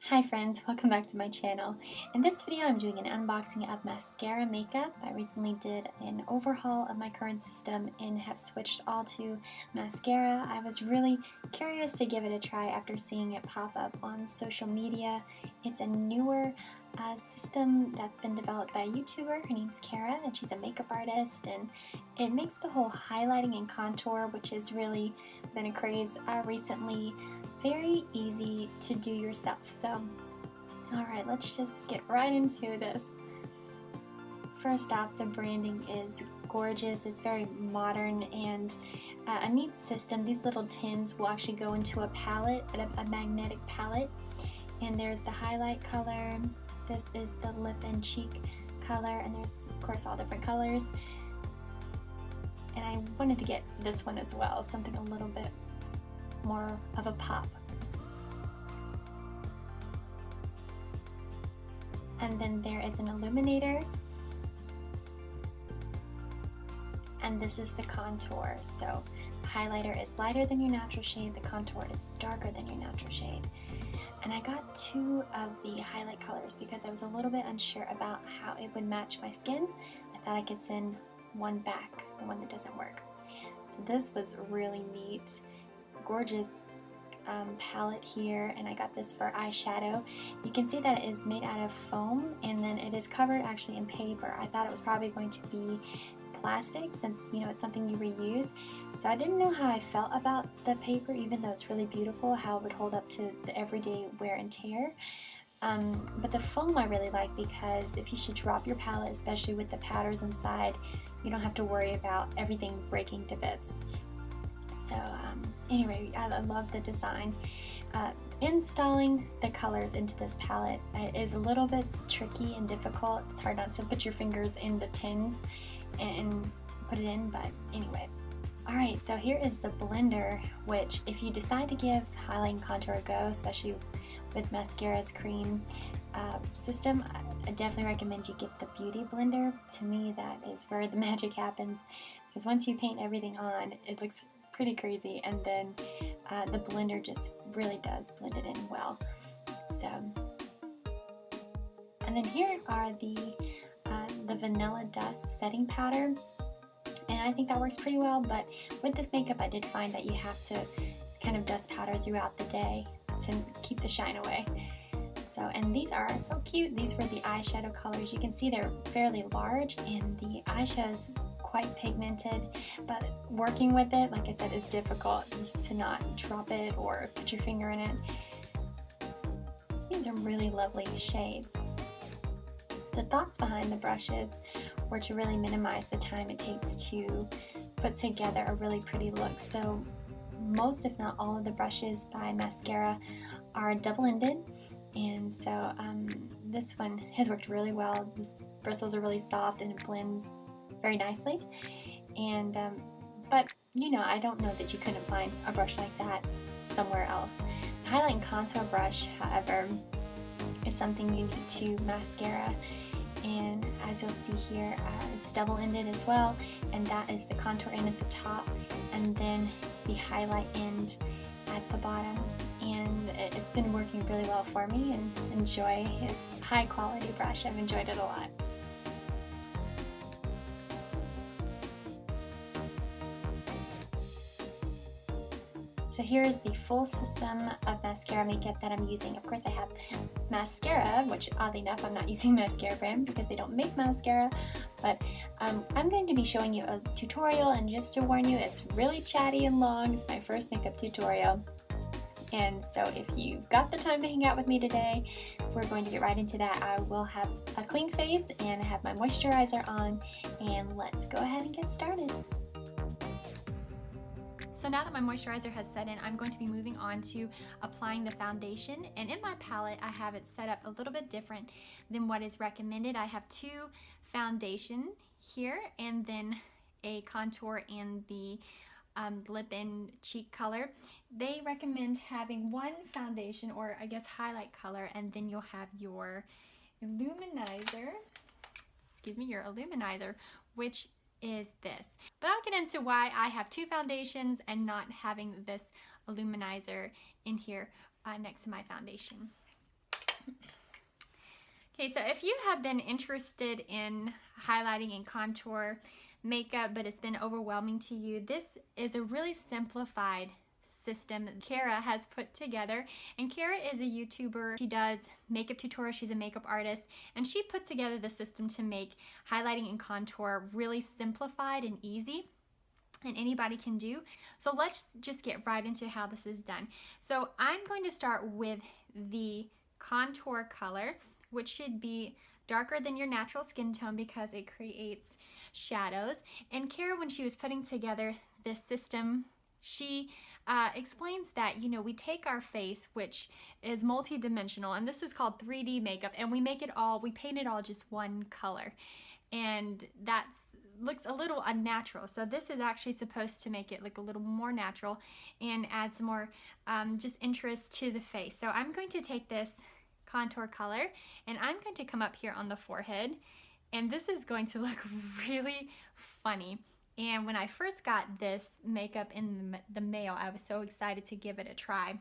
Hi friends, welcome back to my channel. In this video I'm doing an unboxing of MaskCara makeup. I recently did an overhaul of my current system and have switched all to MaskCara. I was really curious to give it a try after seeing it pop up on social media. It's a newer system that's been developed by a YouTuber. Her name's Kara and she's a makeup artist, and it makes the whole highlighting and contour, which has really been a craze recently, very easy to do yourself. So alright, let's just get right into this. First off, the branding is gorgeous. It's very modern and a neat system. These little tins will actually go into a palette, a magnetic palette, and there's the highlight color. This is the lip and cheek color, and there's of course all different colors. And I wanted to get this one as well, something a little bit more of a pop. And then there is an illuminator, and this is the contour. So the highlighter is lighter than your natural shade, the contour is darker than your natural shade. And I got two of the highlight colors because I was a little bit unsure about how it would match my skin. I thought I could send one back, the one that doesn't work. So this was really neat, gorgeous palette here, and I got this for eyeshadow. You can see that it is made out of foam, and then it is covered actually in paper. I thought it was probably going to be plastic since, you know, it's something you reuse. So I didn't know how I felt about the paper, even though it's really beautiful, how it would hold up to the everyday wear and tear. But the foam I really like, because if you should drop your palette, especially with the powders inside, you don't have to worry about everything breaking to bits. So anyway, I love the design. Installing the colors into this palette is a little bit tricky and difficult. It's hard not to put your fingers in the tins and put it in, but anyway. Alright, so here is the blender, which if you decide to give highlight and contour a go, especially with MaskCara's cream system, I definitely recommend you get the beauty blender. To me, that is where the magic happens, because once you paint everything on, it looks pretty crazy, and then the blender just really does blend it in well. So, and then here are the vanilla dust setting powder, and I think that works pretty well, but with this makeup I did find that you have to kind of dust powder throughout the day to keep the shine away. So, and these are so cute. These were the eyeshadow colors. You can see they're fairly large, and the eyeshadow's quite pigmented, but working with it, like I said, is difficult to not drop it or put your finger in it. So these are really lovely shades. The thoughts behind the brushes were to really minimize the time it takes to put together a really pretty look. So most, if not all, of the brushes by MaskCara are double-ended, and so this one has worked really well. These bristles are really soft and it blends very nicely. And but you know, I don't know that you couldn't find a brush like that somewhere else. The highlight and contour brush, however, is something unique to MaskCara, and as you'll see here, it's double-ended as well, and that is the contour end at the top and then the highlight end at the bottom. And it's been working really well for me, and enjoy. It's a high quality brush. I've enjoyed it a lot. So here's the full system of MaskCara makeup that I'm using. Of course I have MaskCara, which oddly enough I'm not using MaskCara brand because they don't make MaskCara, but I'm going to be showing you a tutorial, and just to warn you, it's really chatty and long. It's my first makeup tutorial. And so if you got the time to hang out with me today, we're going to get right into that. I will have a clean face and I have my moisturizer on, and let's go ahead and get started. So now that my moisturizer has set in, I'm going to be moving on to applying the foundation. And in my palette, I have it set up a little bit different than what is recommended. I have two foundation here, and then a contour and the lip and cheek color. They recommend having one foundation, or I guess highlight color, and then you'll have your illuminizer, which is this. But I'll get into why I have two foundations and not having this illuminizer in here next to my foundation. Okay, so if you have been interested in highlighting and contour makeup, but it's been overwhelming to you, this is a really simplified system that Kara has put together. And Kara is a YouTuber. She does makeup tutorials. She's a makeup artist, and she put together the system to make highlighting and contour really simplified and easy, and anybody can do. So let's just get right into how this is done. So I'm going to start with the contour color, which should be darker than your natural skin tone because it creates shadows. And Kara, when she was putting together this system, she explains that, you know, we take our face, which is multi-dimensional, and this is called 3D makeup, and we paint it all just one color. And that's looks a little unnatural. So this is actually supposed to make it look a little more natural and add some more just interest to the face. So I'm going to take this contour color and I'm going to come up here on the forehead, and this is going to look really funny. And when I first got this makeup in the mail, I was so excited to give it a try.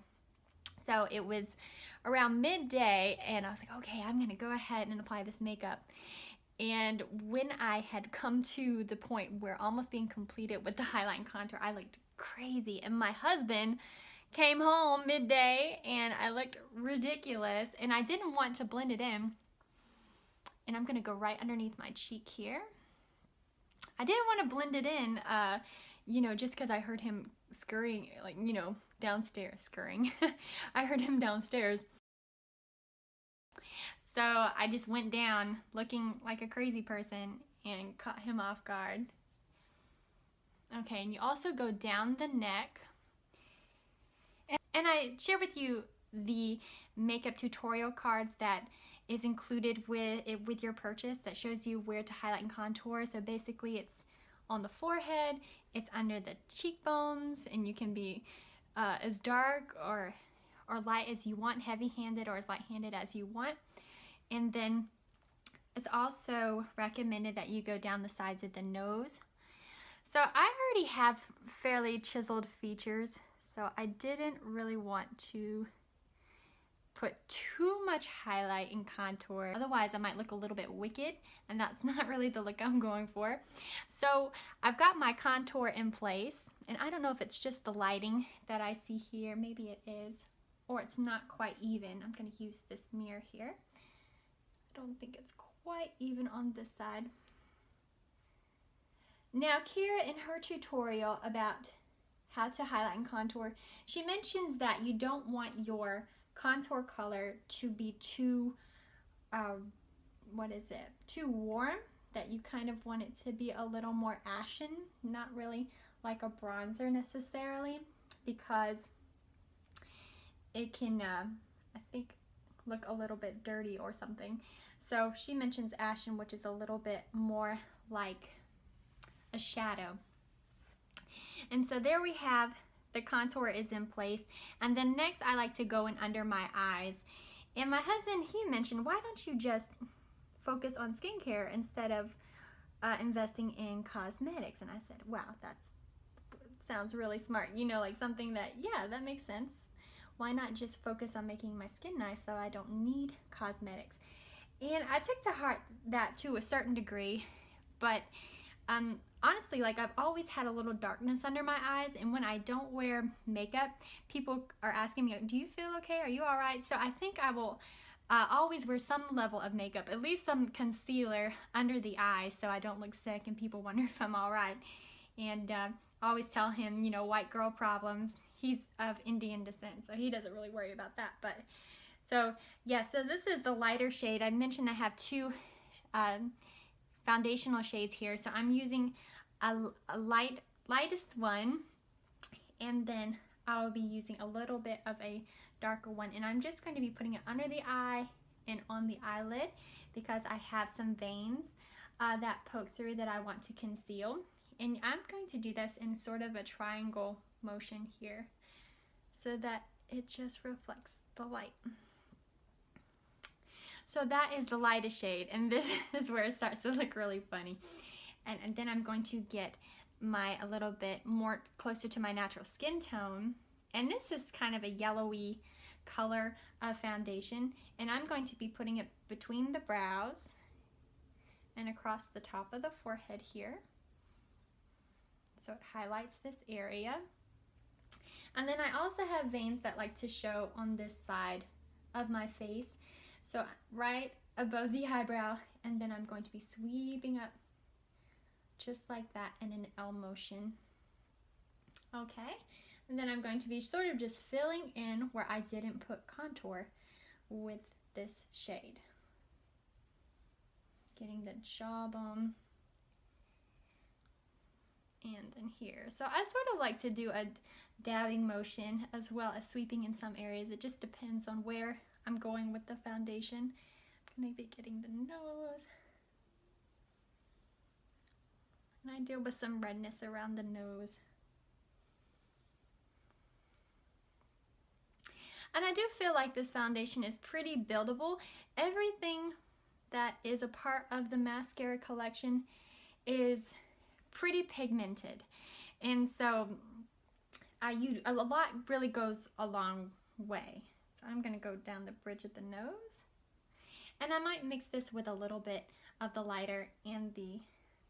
So it was around midday and I was like, okay, I'm gonna go ahead and apply this makeup. And when I had come to the point where almost being completed with the highlight and contour, I looked crazy. And my husband came home midday and I looked ridiculous, and I didn't want to blend it in. And I'm gonna go right underneath my cheek here. I didn't want to blend it in, you know, just because I heard him scurrying, like, you know, downstairs, scurrying. I heard him downstairs. So I just went down looking like a crazy person and caught him off guard. Okay, and you also go down the neck. And I share with you the makeup tutorial cards that is included with your purchase that shows you where to highlight and contour. So basically it's on the forehead, it's under the cheekbones, and you can be as dark or light as you want, heavy-handed or as light-handed as you want. And then it's also recommended that you go down the sides of the nose. So I already have fairly chiseled features, so I didn't really want to put too much highlight and contour. Otherwise, I might look a little bit wicked, and that's not really the look I'm going for. So I've got my contour in place, and I don't know if it's just the lighting that I see here. Maybe it is, or it's not quite even. I'm going to use this mirror here. I don't think it's quite even on this side. Now, Kara, in her tutorial about how to highlight and contour, she mentions that you don't want your contour color to be too, too warm, that you kind of want it to be a little more ashen, not really like a bronzer necessarily, because it can, I think, look a little bit dirty or something. So she mentions ashen, which is a little bit more like a shadow. And so there we have the contour is in place. And then next I like to go in under my eyes. And my husband, he mentioned, why don't you just focus on skincare instead of investing in cosmetics? And I said, wow, that sounds really smart. You know, like something that, yeah, that makes sense. Why not just focus on making my skin nice so I don't need cosmetics? And I took to heart that to a certain degree, but honestly, like, I've always had a little darkness under my eyes, and when I don't wear makeup, people are asking me, do you feel okay? Are you all right? So I think I will always wear some level of makeup, at least some concealer under the eyes, so I don't look sick and people wonder if I'm all right. And I always tell him, you know, white girl problems. He's of Indian descent, so he doesn't really worry about that. But so yeah, so this is the lighter shade. I mentioned I have two foundational shades here, so I'm using a lightest one, and then I'll be using a little bit of a darker one, and I'm just going to be putting it under the eye and on the eyelid because I have some veins that poke through that I want to conceal. And I'm going to do this in sort of a triangle motion here so that it just reflects the light. So that is the lightest shade, and this is where it starts to look really funny. And then I'm going to get a little bit more closer to my natural skin tone, and this is kind of a yellowy color of foundation, and I'm going to be putting it between the brows and across the top of the forehead here. So it highlights this area. And then I also have veins that like to show on this side of my face. So right above the eyebrow, and then I'm going to be sweeping up just like that in an L motion. Okay, and then I'm going to be sort of just filling in where I didn't put contour with this shade. Getting the jawbone. And then here. So I sort of like to do a dabbing motion as well as sweeping in some areas. It just depends on where I'm going with the foundation. I'm going to be getting the nose. And I deal with some redness around the nose. And I do feel like this foundation is pretty buildable. Everything that is a part of the MaskCara collection is pretty pigmented, and so a lot really goes a long way. So I'm going to go down the bridge of the nose, and I might mix this with a little bit of the lighter and the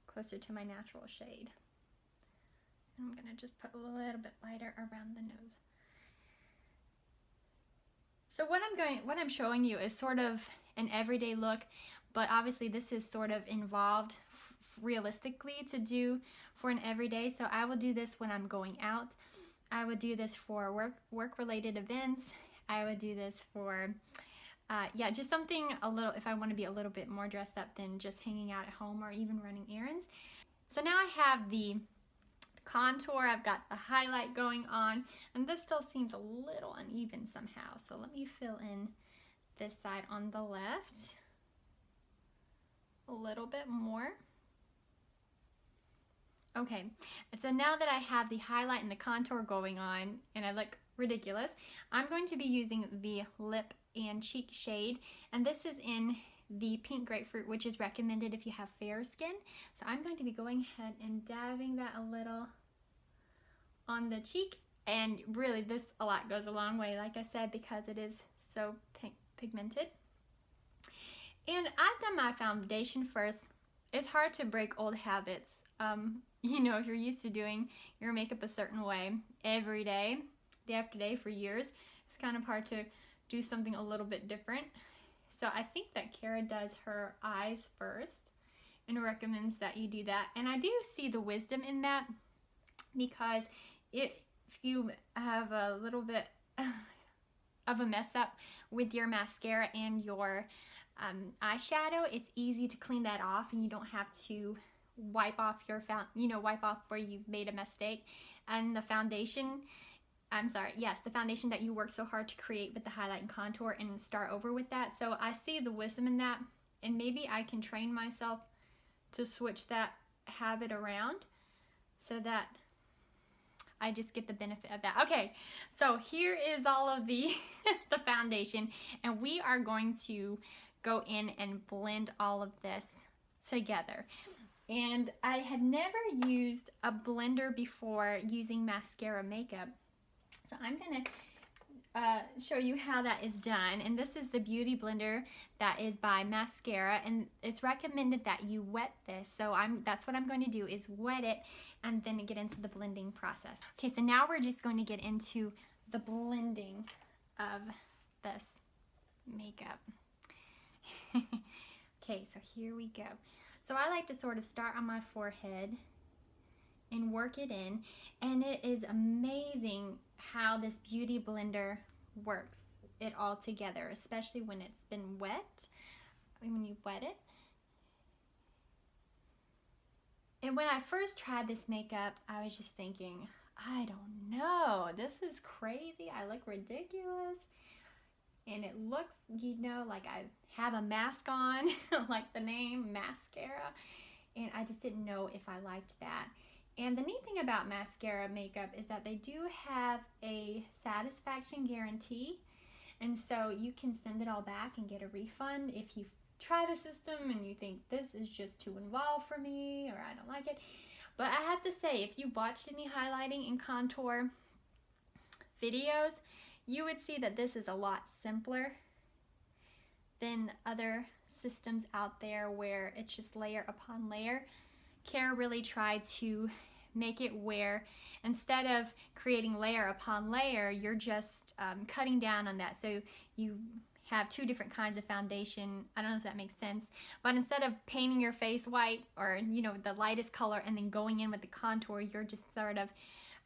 closer to my natural shade. And I'm going to just put a little bit lighter around the nose. So what I'm showing you is sort of an everyday look, but obviously this is sort of involved realistically to do for an everyday. So I will do this when I'm going out. I would do this for work related events. I would do this for yeah, just something a little, if I want to be a little bit more dressed up than just hanging out at home or even running errands. So now I have the contour, I've got the highlight going on, and this still seems a little uneven somehow. So let me fill in this side on the left a little bit more. Okay, and so now that I have the highlight and the contour going on and I look ridiculous, I'm going to be using the lip and cheek shade, and this is in the pink grapefruit, which is recommended if you have fair skin. So I'm going to be going ahead and dabbing that a little on the cheek, and really this a lot goes a long way, like I said, because it is so pigmented. And I've done my foundation first. It's hard to break old habits. You know, if you're used to doing your makeup a certain way every day, day after day for years, it's kind of hard to do something a little bit different. So I think that Cara does her eyes first and recommends that you do that. And I do see the wisdom in that, because if you have a little bit of a mess up with your mascara and your eyeshadow, it's easy to clean that off, and you don't have to wipe off your wipe off where you've made a mistake. And the foundation, the foundation that you work so hard to create with the highlight and contour, and start over with that. So I see the wisdom in that, and maybe I can train myself to switch that habit around so that I just get the benefit of that. Okay, so here is all of the the foundation, and we are going to go in and blend all of this together. And I had never used a blender before using MaskCara makeup, so I'm gonna show you how that is done. And this is the beauty blender that is by MaskCara, and it's recommended that you wet this. So that's what I'm going to do, is wet it and then get into the blending process. Okay, so now we're just going to get into the blending of this makeup. Okay, so here we go. So I like to sort of start on my forehead and work it in, and it is amazing how this beauty blender works it all together, especially when it's been wet, when you wet it. And when I first tried this makeup, I was just thinking, I don't know, this is crazy, I look ridiculous, and it looks, you know, like I have a mask on, like the name MaskCara, and I just didn't know if I liked that. And the neat thing about MaskCara makeup is that they do have a satisfaction guarantee, and so you can send it all back and get a refund if you try the system and you think this is just too involved for me, or I don't like it. But I have to say, if you watched any highlighting and contour videos, you would see that this is a lot simpler than other systems out there where it's just layer upon layer. Cara really tried to make it where instead of creating layer upon layer, you're just cutting down on that. So you have two different kinds of foundation. I don't know if that makes sense, but instead of painting your face white or, you know, the lightest color and then going in with the contour, you're just sort of,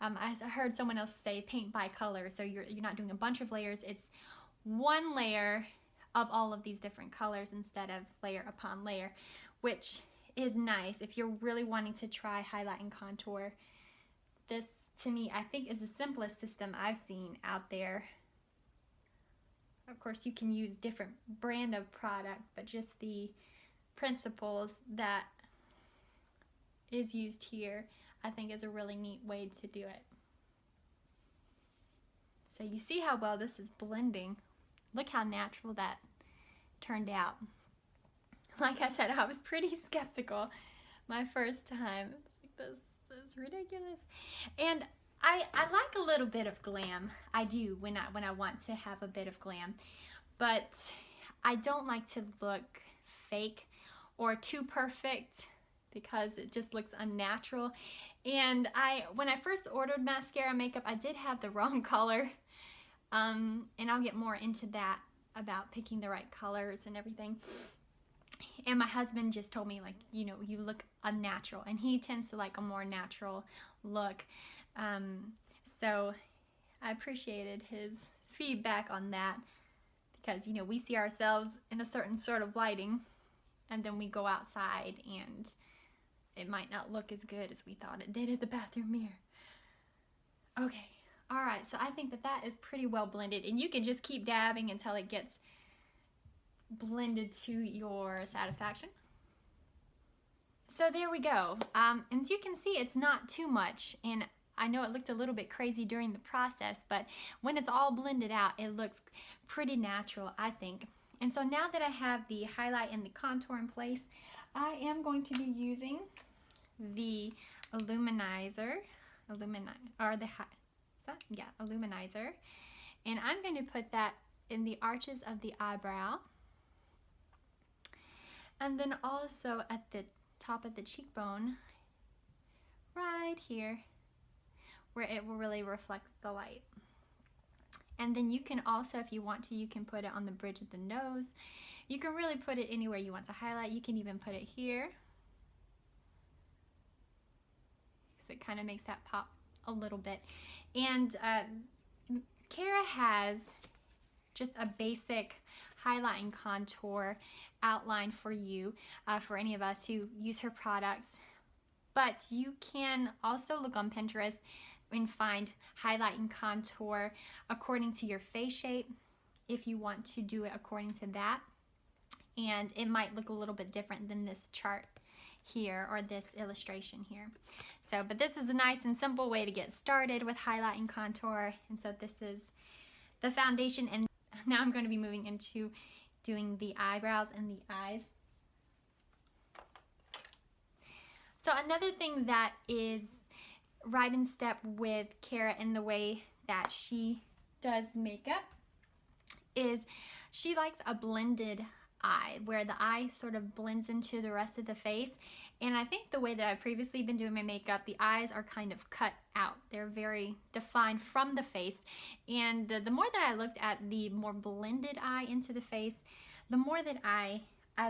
I heard someone else say paint by color. So you're not doing a bunch of layers. It's one layer of all of these different colors instead of layer upon layer, which is nice if you're really wanting to try highlight and contour. This, to me, I think is the simplest system I've seen out there. Of course, you can use different brand of product, but just the principles that is used here, I think is a really neat way to do it. So you see how well this is blending. Look how natural that turned out. Like I said, I was pretty skeptical my first time. It's like, this is ridiculous. And I like a little bit of glam. I do when I want to have a bit of glam. But I don't like to look fake or too perfect because it just looks unnatural. And when I first ordered MaskCara makeup, I did have the wrong color. And I'll get more into that about picking the right colors and everything. And my husband just told me, like, you know, you look unnatural, and he tends to like a more natural look. So I appreciated his feedback on that because, you know, we see ourselves in a certain sort of lighting and then we go outside and it might not look as good as we thought it did at the bathroom mirror. Okay. All right. So I think that is pretty well blended, and you can just keep dabbing until it gets blended to your satisfaction. So there we go. And as you can see, it's not too much, and I know it looked a little bit crazy during the process, but when it's all blended out, it looks pretty natural, I think. And so now that I have the highlight and the contour in place, I am going to be using the illuminizer, illuminizer, and I'm going to put that in the arches of the eyebrow, and then also at the top of the cheekbone, right here, where it will really reflect the light. And then you can also, if you want to, you can put it on the bridge of the nose. You can really put it anywhere you want to highlight. You can even put it here, so it kind of makes that pop a little bit. And Cara has just a basic highlight and contour outline for you, for any of us who use her products. But you can also look on Pinterest and find highlight and contour according to your face shape if you want to do it according to that. And it might look a little bit different than this chart here or this illustration here. So, but this is a nice and simple way to get started with highlight and contour. And so this is the foundation, and now I'm going to be moving into doing the eyebrows and the eyes. So another thing that is right in step with Cara in the way that she does makeup is she likes a blended eye, where the eye sort of blends into the rest of the face. And I think the way that I've previously been doing my makeup, the eyes are kind of cut out. They're very defined from the face. And the more that I looked at the more blended eye into the face, the more that I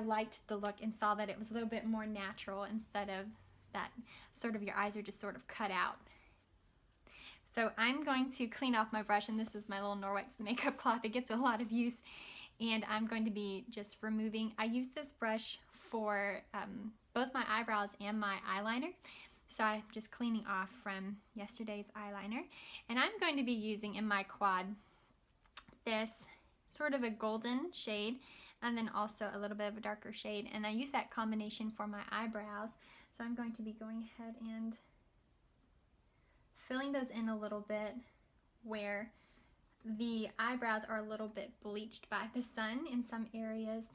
liked the look and saw that it was a little bit more natural instead of that sort of your eyes are just sort of cut out. So I'm going to clean off my brush, and this is my little Norwex makeup cloth. It gets a lot of use, and I'm going to be just removing. I use this brush for both my eyebrows and my eyeliner. So I'm just cleaning off from yesterday's eyeliner, and I'm going to be using in my quad this sort of a golden shade and then also a little bit of a darker shade, and I use that combination for my eyebrows. So I'm going to be going ahead and filling those in a little bit where the eyebrows are a little bit bleached by the sun in some areas.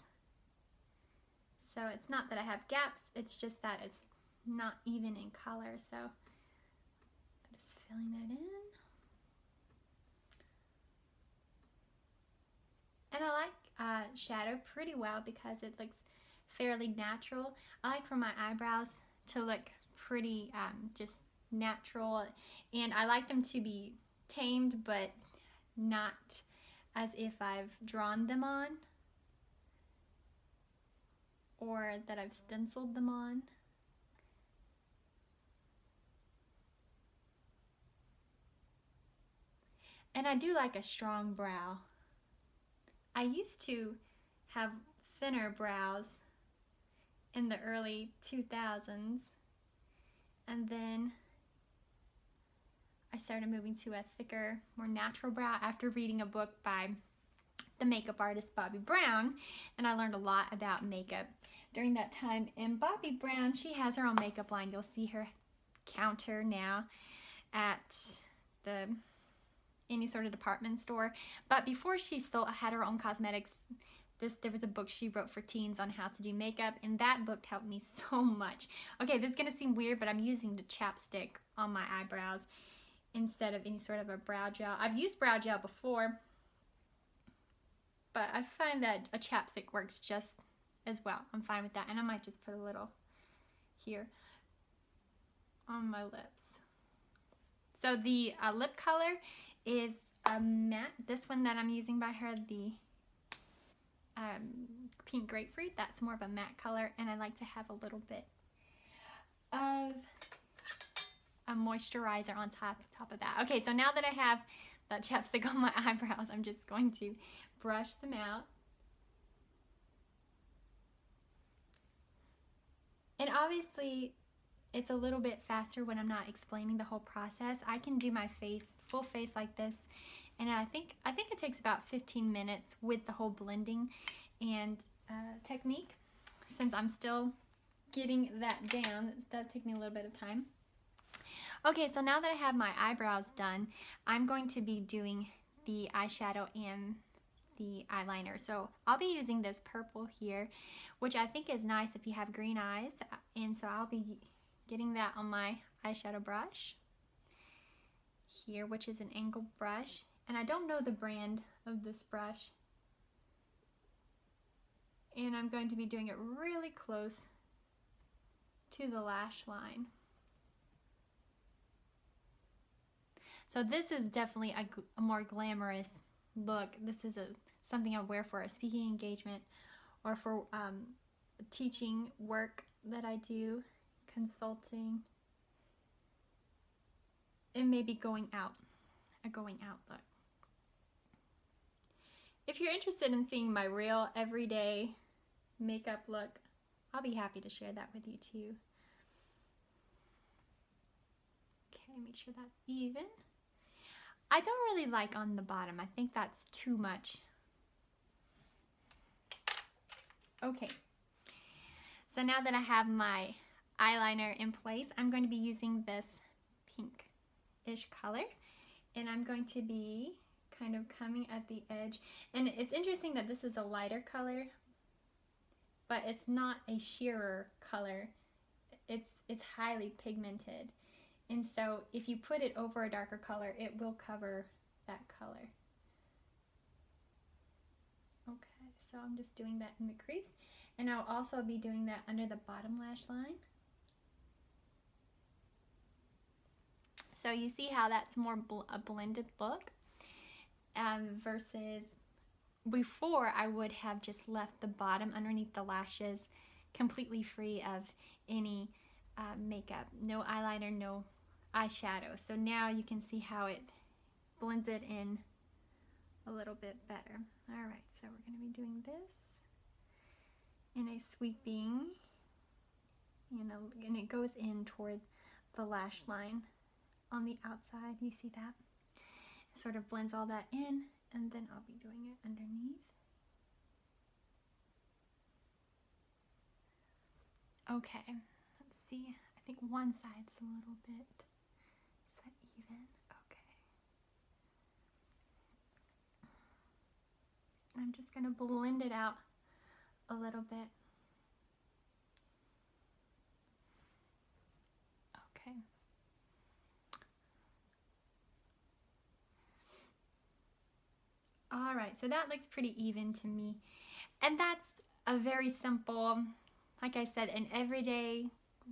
So it's not that I have gaps, it's just that it's not even in color. So I'm just filling that in. And I like shadow pretty well because it looks fairly natural. I like for my eyebrows to look pretty just natural, and I like them to be tamed but not as if I've drawn them on or that I've stenciled them on. And I do like a strong brow. I used to have thinner brows in the early 2000s, and then I started moving to a thicker, more natural brow after reading a book by the makeup artist Bobbi Brown, and I learned a lot about makeup during that time. And Bobbi Brown, she has her own makeup line. You'll see her counter now at any sort of department store. But before she still had her own cosmetics, there was a book she wrote for teens on how to do makeup, and that book helped me so much. Okay, this is gonna seem weird, but I'm using the chapstick on my eyebrows instead of any sort of a brow gel. I've used brow gel before, but I find that a chapstick works just as well. I'm fine with that, and I might just put a little here on my lips. So the lip color is a matte. This one that I'm using by her, the pink grapefruit, that's more of a matte color, and I like to have a little bit of a moisturizer on top of that. Okay, so now that I have that chapstick on my eyebrows, I'm just going to brush them out. And obviously, it's a little bit faster when I'm not explaining the whole process. I can do my face, full face like this, and I think it takes about 15 minutes with the whole blending and technique. Since I'm still getting that down, it does take me a little bit of time. Okay, so now that I have my eyebrows done, I'm going to be doing the eyeshadow and the eyeliner. So I'll be using this purple here, which I think is nice if you have green eyes, and so I'll be getting that on my eyeshadow brush here, which is an angled brush, and I don't know the brand of this brush, and I'm going to be doing it really close to the lash line. So this is definitely a more glamorous look. This is something I wear for a speaking engagement or for teaching work that I do, consulting, and maybe going out, a going out look. If you're interested in seeing my real everyday makeup look, I'll be happy to share that with you too. Okay, make sure that's even. I don't really like on the bottom. I think that's too much. Okay, so now that I have my eyeliner in place, I'm going to be using this pink-ish color, and I'm going to be kind of coming at the edge. And it's interesting that this is a lighter color, but it's not a sheerer color. It's highly pigmented. And so if you put it over a darker color, it will cover that color. Okay, so I'm just doing that in the crease. And I'll also be doing that under the bottom lash line. So you see how that's more a blended look versus before I would have just left the bottom underneath the lashes completely free of any makeup, no eyeliner, no eyeshadow. So now you can see how it blends it in a little bit better. All right, so we're going to be doing this in a sweeping, and it goes in toward the lash line on the outside. You see that? It sort of blends all that in, and then I'll be doing it underneath. Okay, let's see. I think one side's a little bit. Is that even? Okay. I'm just going to blend it out a little bit. Okay. All right, so that looks pretty even to me. And that's a very simple, like I said, an everyday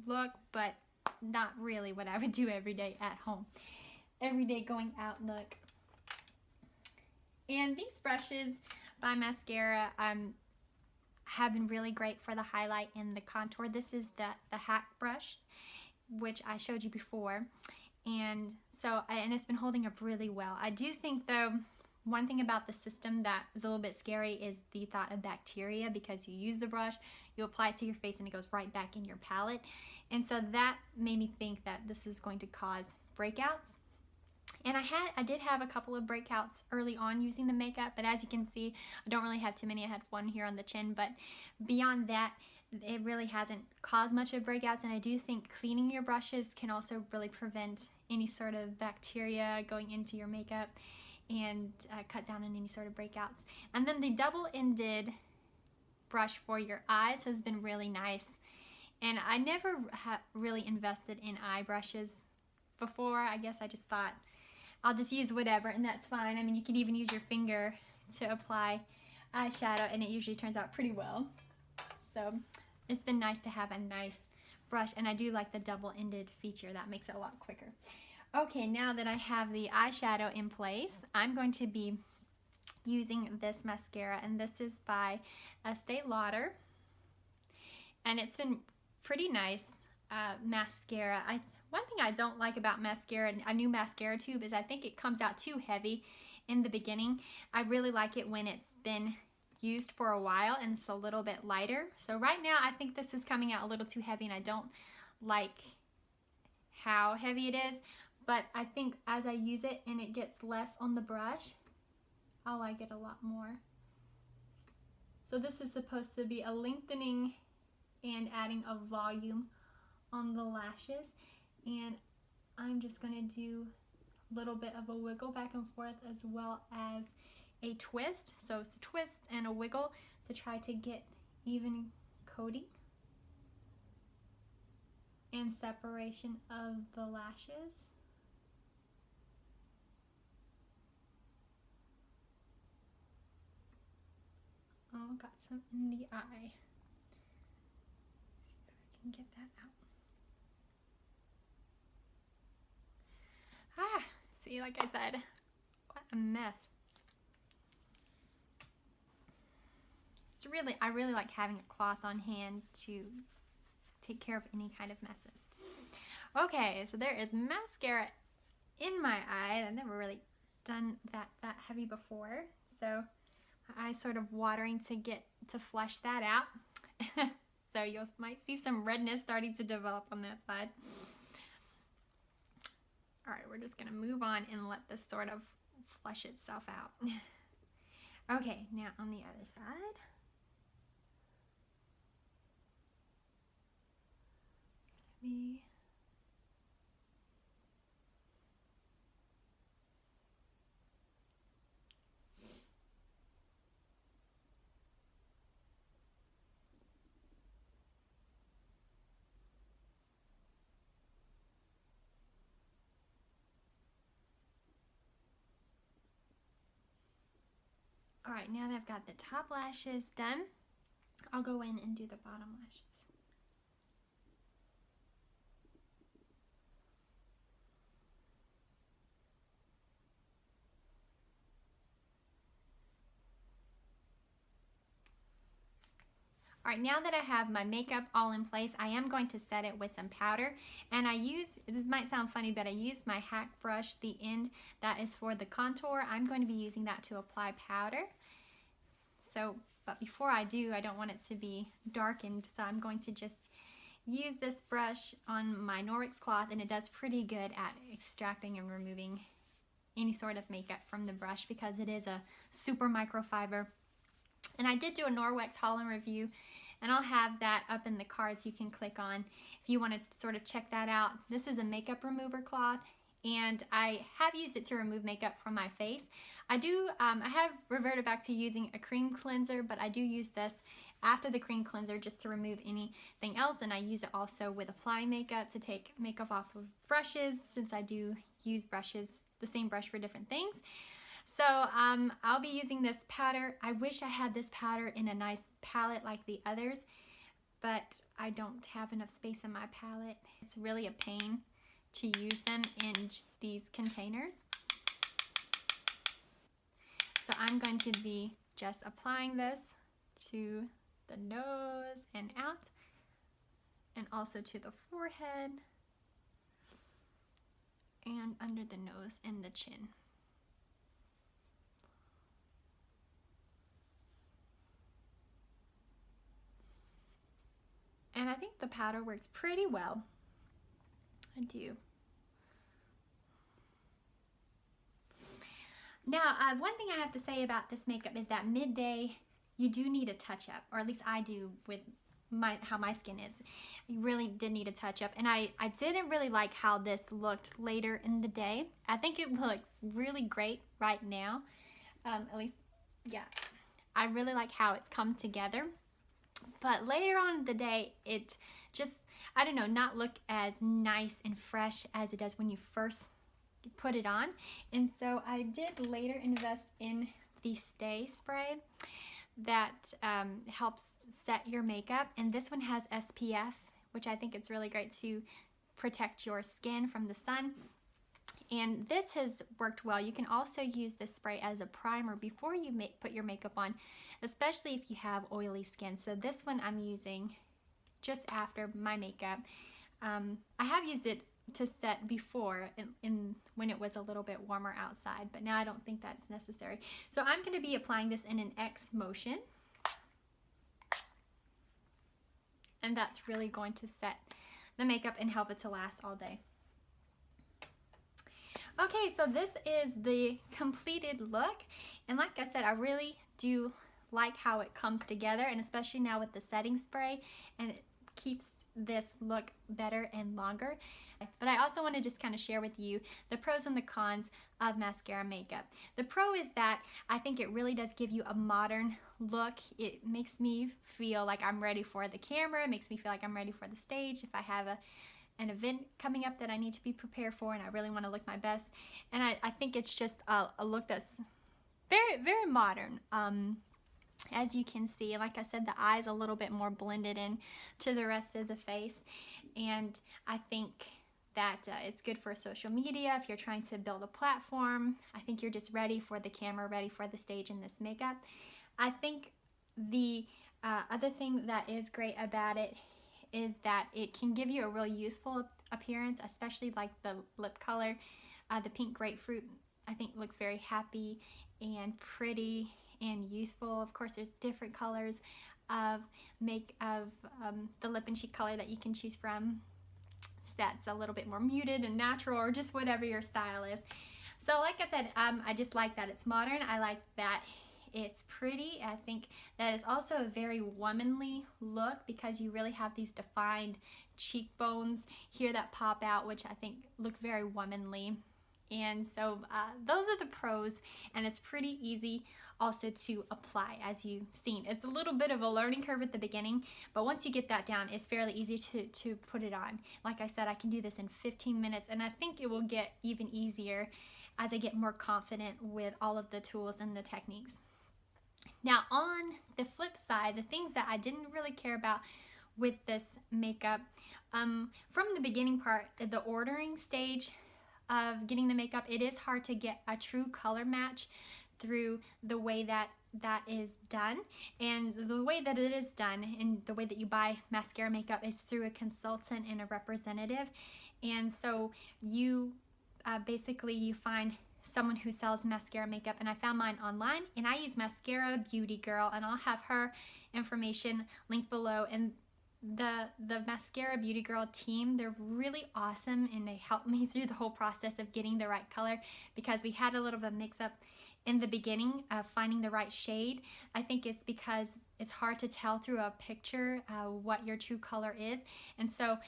look, but not really what I would do every day at home. Everyday going out look. And these brushes by MaskCara have been really great for the highlight and the contour. This is the HAC brush, which I showed you before. And it's been holding up really well. I do think though, one thing about the system that is a little bit scary is the thought of bacteria, because you use the brush, you apply it to your face and it goes right back in your palette. And so that made me think that this is going to cause breakouts. And I did have a couple of breakouts early on using the makeup, but as you can see, I don't really have too many. I had one here on the chin, but beyond that, it really hasn't caused much of breakouts. And I do think cleaning your brushes can also really prevent any sort of bacteria going into your makeup and cut down on any sort of breakouts. And then the double-ended brush for your eyes has been really nice. And I never really invested in eye brushes before. I guess I just thought I'll just use whatever, and that's fine. I mean, you can even use your finger to apply eyeshadow, and it usually turns out pretty well. So it's been nice to have a nice brush, and I do like the double-ended feature. That makes it a lot quicker. Okay, now that I have the eyeshadow in place, I'm going to be using this mascara, and this is by Estee Lauder, and it's been pretty nice mascara. One thing I don't like about mascara, a new mascara tube, is I think it comes out too heavy in the beginning. I really like it when it's been used for a while and it's a little bit lighter. So right now I think this is coming out a little too heavy, and I don't like how heavy it is. But I think as I use it and it gets less on the brush, I'll like it a lot more. So this is supposed to be a lengthening and adding a volume on the lashes. And I'm just going to do a little bit of a wiggle back and forth, as well as a twist. So it's a twist and a wiggle to try to get even coating and separation of the lashes. Oh, got some in the eye. See if I can get that out. See, like I said, what a mess. I really like having a cloth on hand to take care of any kind of messes. Okay, so there is mascara in my eye. I've never really done that heavy before, so my eye's sort of watering to flush that out. So you might see some redness starting to develop on that side. All right, we're just gonna move on and let this sort of flush itself out. Okay, now on the other side. All right, now that I've got the top lashes done, I'll go in and do the bottom lashes. All right, now that I have my makeup all in place, I am going to set it with some powder. And this might sound funny, but I use my HAC brush, the end that is for the contour. I'm going to be using that to apply powder. But before I do, I don't want it to be darkened, so I'm going to just use this brush on my Norwex cloth, and it does pretty good at extracting and removing any sort of makeup from the brush because it is a super microfiber. And I did do a Norwex haul and review, and I'll have that up in the cards you can click on if you want to sort of check that out. This is a makeup remover cloth, and I have used it to remove makeup from my face. I have reverted back to using a cream cleanser, but I do use this after the cream cleanser just to remove anything else, and I use it also with applying makeup to take makeup off of brushes, since I do use brushes, the same brush for different things. So I'll be using this powder. I wish I had this powder in a nice palette like the others, but I don't have enough space in my palette. It's really a pain to use them in these containers. So I'm going to be just applying this to the nose and out, and also to the forehead and under the nose and the chin. And I think the powder works pretty well. I do. Now, one thing I have to say about this makeup is that midday, you do need a touch-up, or at least I do with how my skin is. You really did need a touch-up, and I didn't really like how this looked later in the day. I think it looks really great right now. At least, yeah. I really like how it's come together. But later on in the day, it just, I don't know, not look as nice and fresh as it does when you first put it on. And so I did later invest in the Stay Spray that helps set your makeup. And this one has SPF, which I think it's really great to protect your skin from the sun. And this has worked well. You can also use this spray as a primer before you put your makeup on, especially if you have oily skin. So this one I'm using just after my makeup. I have used it to set before when it was a little bit warmer outside, but now I don't think that's necessary. So I'm going to be applying this in an X motion. And that's really going to set the makeup and help it to last all day. Okay, so this is the completed look, and like I said, I really do like how it comes together, and especially now with the setting spray, and it keeps this look better and longer. But I also want to just kind of share with you the pros and the cons of MaskCara makeup. The pro is that I think it really does give you a modern look. It makes me feel like I'm ready for the camera. It makes me feel like I'm ready for the stage if I have an event coming up that I need to be prepared for and I really want to look my best. And I think it's just a look that's very, very modern. As you can see, like I said, the eyes a little bit more blended in to the rest of the face. And I think that it's good for social media if you're trying to build a platform. I think you're just ready for the camera, ready for the stage in this makeup. I think the other thing that is great about it is that it can give you a really youthful appearance, especially like the lip color. The pink grapefruit, I think, looks very happy and pretty and youthful. Of course, there's different colors of the lip and cheek color that you can choose from. That's a little bit more muted and natural, or just whatever your style is. So like I said, I just like that it's modern. I like that it's pretty. I think that it's also a very womanly look because you really have these defined cheekbones here that pop out, which I think look very womanly. And so those are the pros, and it's pretty easy also to apply. As you've seen, it's a little bit of a learning curve at the beginning, but once you get that down, it's fairly easy to put it on. Like I said, I can do this in 15 minutes, and I think it will get even easier as I get more confident with all of the tools and the techniques. Now, on the flip side, the things that I didn't really care about with this makeup, from the beginning part, the ordering stage of getting the makeup, it is hard to get a true color match through the way that is done. And the way that it is done and the way that you buy MaskCara makeup is through a consultant and a representative. And so you basically you find someone who sells MaskCara makeup, and I found mine online, and I use MaskCara Beauty Girl, and I'll have her information linked below. And the MaskCara Beauty Girl team, they're really awesome, and they helped me through the whole process of getting the right color, because we had a little bit of mix up in the beginning of finding the right shade. I think it's because it's hard to tell through a picture what your true color is. And so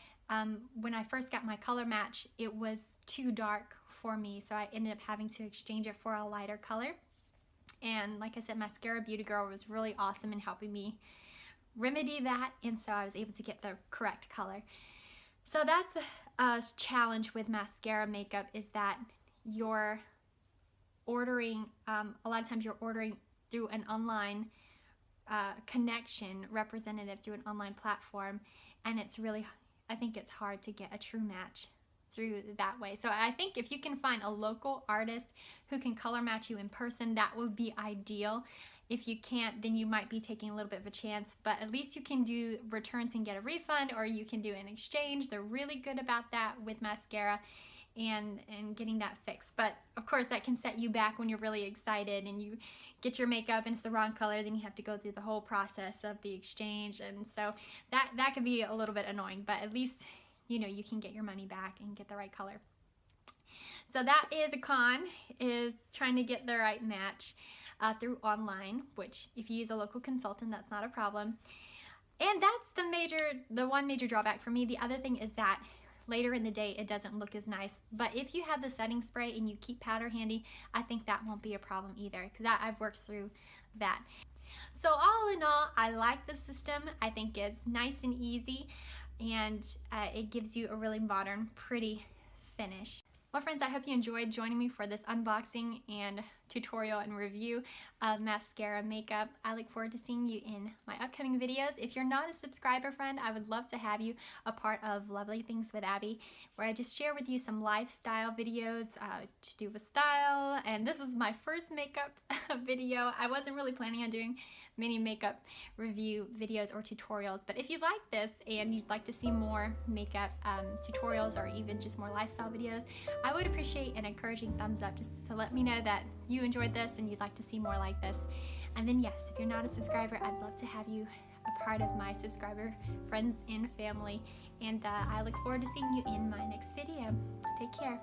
when I first got my color match, it was too dark for me, so I ended up having to exchange it for a lighter color. And like I said, MaskCara Beauty Girl was really awesome in helping me remedy that, and so I was able to get the correct color. So that's a challenge with MaskCara makeup, is that your ordering, a lot of times you're ordering through an online connection, representative through an online platform, and it's really, I think it's hard to get a true match through that way. So I think if you can find a local artist who can color match you in person, that would be ideal. If you can't, then you might be taking a little bit of a chance, but at least you can do returns and get a refund, or you can do an exchange. They're really good about that with MaskCara and getting that fixed. But of course that can set you back when you're really excited and you get your makeup and it's the wrong color, then you have to go through the whole process of the exchange, and so that can be a little bit annoying, but at least you can get your money back and get the right color. So that is a con, is trying to get the right match through online, which if you use a local consultant, that's not a problem. And that's the one major drawback for me. The other thing is that later in the day it doesn't look as nice, but if you have the setting spray and you keep powder handy, I think that won't be a problem either, because I've worked through that. So all in all, I like the system. I think it's nice and easy, and it gives you a really modern, pretty finish. Well friends, I hope you enjoyed joining me for this unboxing and tutorial and review of MaskCara makeup. I look forward to seeing you in my upcoming videos. If you're not a subscriber friend, I would love to have you a part of Lovely Things with Abby, where I just share with you some lifestyle videos to do with style. And this is my first makeup video. I wasn't really planning on doing many makeup review videos or tutorials, but if you like this and you'd like to see more makeup tutorials or even just more lifestyle videos, I would appreciate an encouraging thumbs up just to let me know that you enjoyed this and you'd like to see more like this. And then yes, if you're not a subscriber, I'd love to have you a part of my subscriber friends and family. And I look forward to seeing you in my next video. Take care.